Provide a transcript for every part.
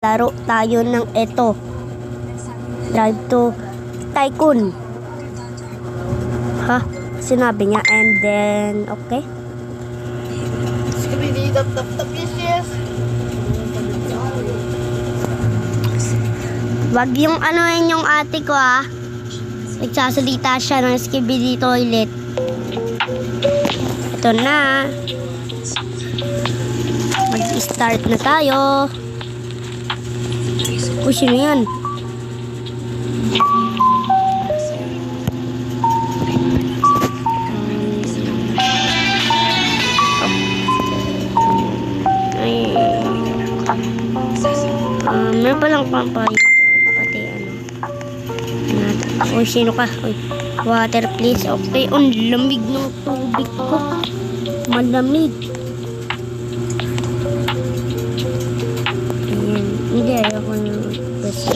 laro tayo ng ito. Drive to Tycoon. Ha? Sinabi niya. And then, okay. Skibidi tap tap tap, yes. Wag yung anuhin yung ate ko nagsasalita siya ng skibidi toilet. Ito na. Mag-start na tayo. Uy, sino yan? Meron palang pampayo doon. Pati Uy, sino ka? Uy, water please. Okay, ang lamig ng tubig ko. Malamig. Ayan. Hindi, ayoko ng best.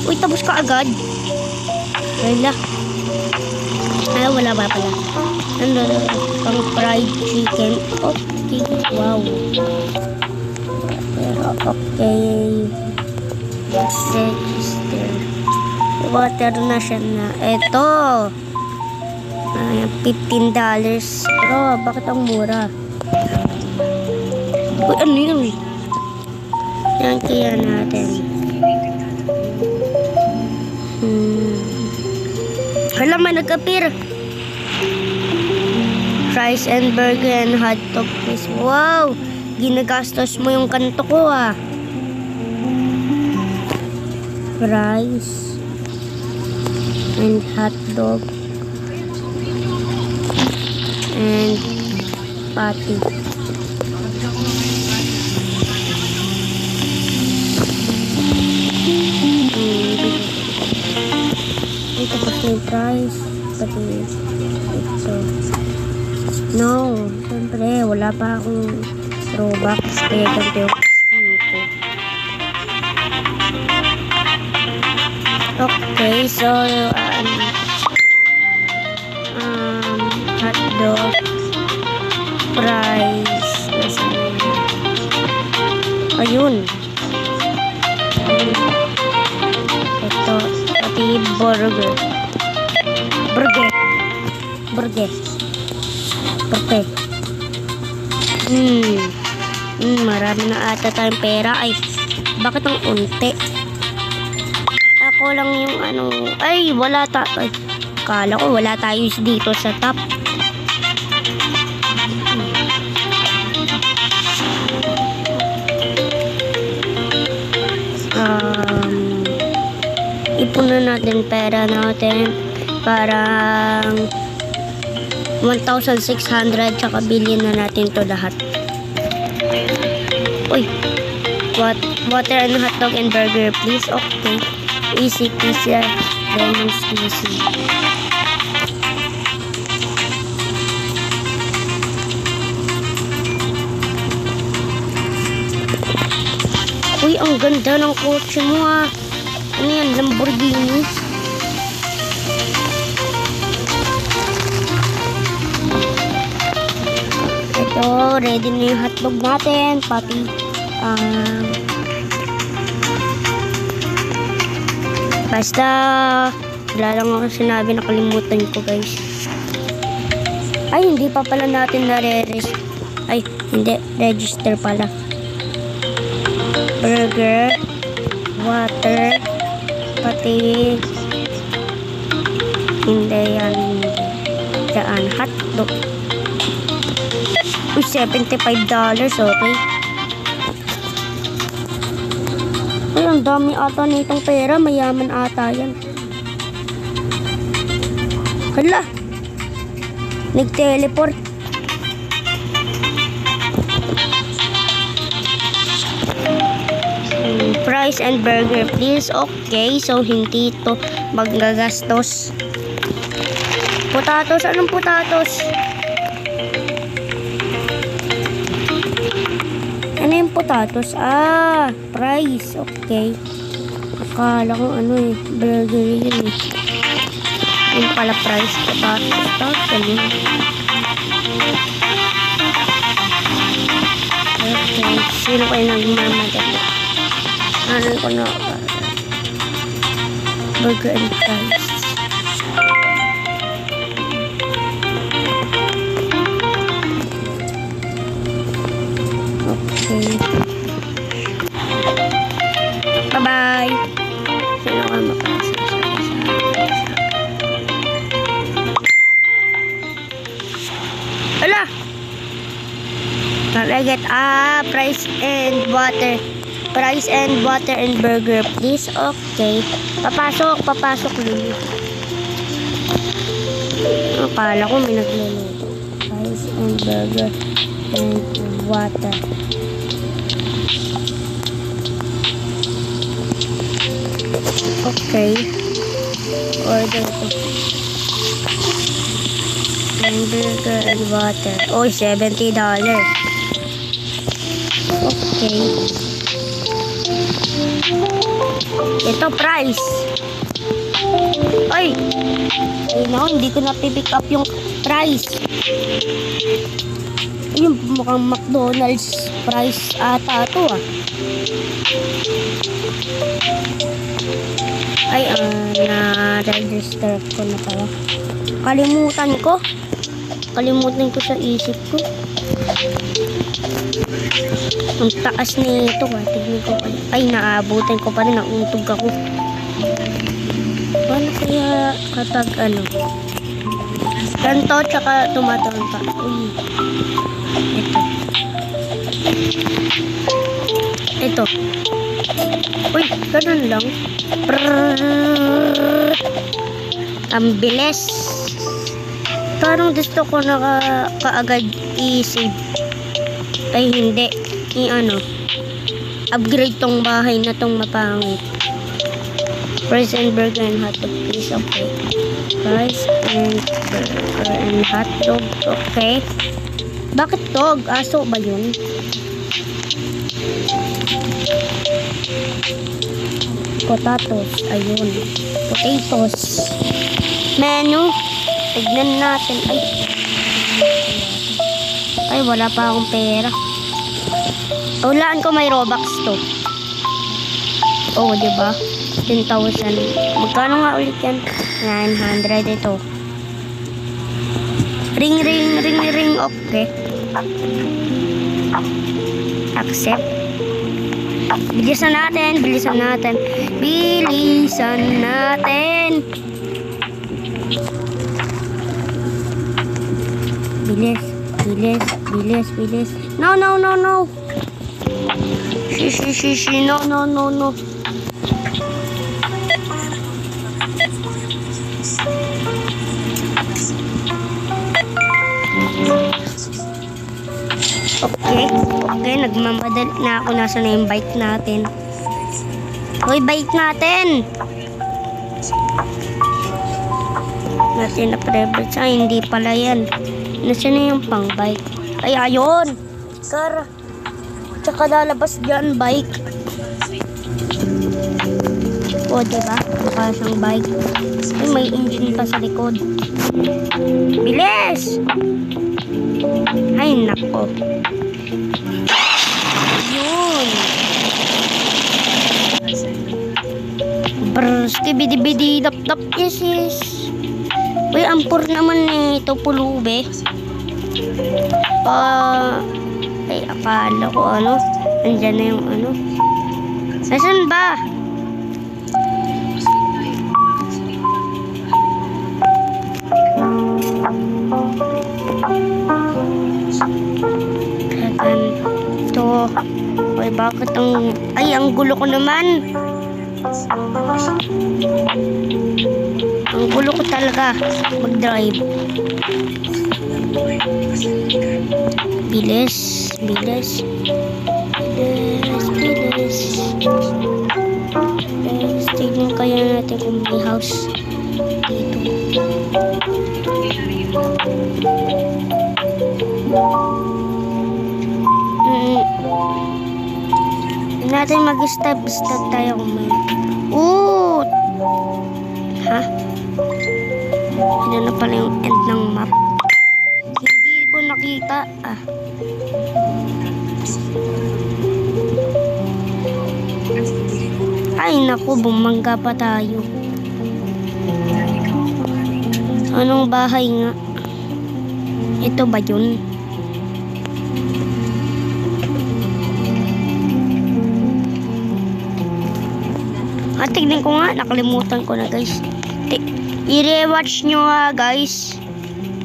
Uy, tapos ka agad. Wala. Wala ba pala? Pang fried chicken. Okay, wow. Pero, okay. Register. Water na siya na. Ito. $15. Pero, bakit ang mura? Uy, ano yun? Yan kaya natin. Hala, may nag-appear. Fries and burger and hot dog, please. Wow! Ginagastos mo yung kanto ko, Fries and hot dog and patty. Ito pa yung fries, pati ito. No, siyempre wala pa akong Robux, kaya ganito yung ko. Okay, so hot dog, fries, ayun. Ito, pati burger. Marami na ata tayong pera. Ay, bakit ang unti? Ako lang yung ay, wala tayo. Ay, kala ko wala tayo dito sa top. Ipunan natin pera natin para 1,600 tsaka bilhin na natin to lahat. Uy, water and hot dog and burger please. Okay, easy peasy, lemon squeezy. Uy, ang ganda ng kotse mo Ano yan, Lamborghini? Ito, ready na yung hotdog natin. Pati, basta, wala lang ako sinabi, nakalimutan ko guys. Ay, hindi pa pala natin na-register. Ay, hindi, register pala. Burger, water, pati, hindi yan, daan, hotdog. Uy, $75, okay. Uy, ang dami ata nitong pera, mayaman ata yan. Hala, nag-teleport. Fries and burger please. Okay, so hindi ito magagastos. Potatoes, anong potatoes? Ano yung potatoes? Fries. Okay. Akala ko burger yun Yung pala fries, potatoes. Okay. Sino kayo nagmamadali? Ano ko na? Burger and fries. Okay. Bye-bye. Sino ka makasama? Ala! Can I get fries and water? Fries and water and burger, please. Okay. Papasok Lulu. Akala ko may nagluluto. Fries and burger and water. Okay. Order ko. Burger and water. Oh, $70. Okay. Ito, price. Ay! Ay, no, hindi ko na-pick up yung price. Yung mukhang McDonald's price ata ito, ah. Ay, na-register ko na pala. Kalimutan ko sa isip ko. Ang taas nito, tignan ko pa. Ay, naabutan ko pa rin, nauntog ako. Paano kaya kapag ganito tsaka tumataon pa. Uy, ito. Uy, ganun lang. Ang bilis. Parang gusto ko kaagad i-save. Ay, hindi. Upgrade tong bahay na tong mapangit. Fries and burger and hotdog, please. Okay. Fries and burger and hotdog. Okay. Bakit dog? Aso ba yun? Potatoes. Ayun. Potatoes. Menu. Tignan natin. Ay, wala pa akong pera. Ulaan ko may Robux to. Oh, diba? 10,000. Magkano nga ulit yan? 900 ito. Ring. Okay. Accept. Bilisan natin. Bilis. No. Shi. No. Okay, nagmamadali na ako. Nasa na yung bike natin? Hoy, bike natin! Natin na privilege. Ay, hindi pala yan. Nasa na yung pang bike? Ay, ayun! Kara. Tsaka lalabas dyan, bike. O, diba? Mukha siyang bike. Ay, may engine pa sa likod. Bilis! Ay, nako. Yun. Skibidi-bidi, dap-dap. Yes. Uy, ampur naman ito, pulube. Ay, akala ko andyan na yung Nasaan ba? Ganito. Ay, bakit ang gulo ko naman. Ang gulo ko talaga mag-drive. Bilis. Tignan kaya natin kung may house dito. Natin mag-stop tayo kung may. Ha? Ano na pala yung end ng map? Hindi ko nakita. Ay, naku, bumangga pa tayo. Anong bahay nga? Ito ba yun? Tignan ko nga, nakalimutan ko na guys. I-rewatch nyo nga guys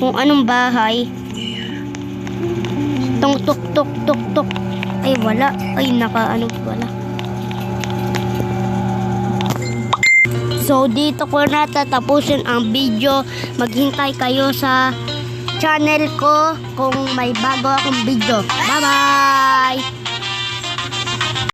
kung anong bahay. Tung tuk tuk tuk tuk. Ay wala. Ay naka-ano wala. So dito ko na tatapusin ang video. Maghintay kayo sa channel ko kung may bago akong video. Bye bye!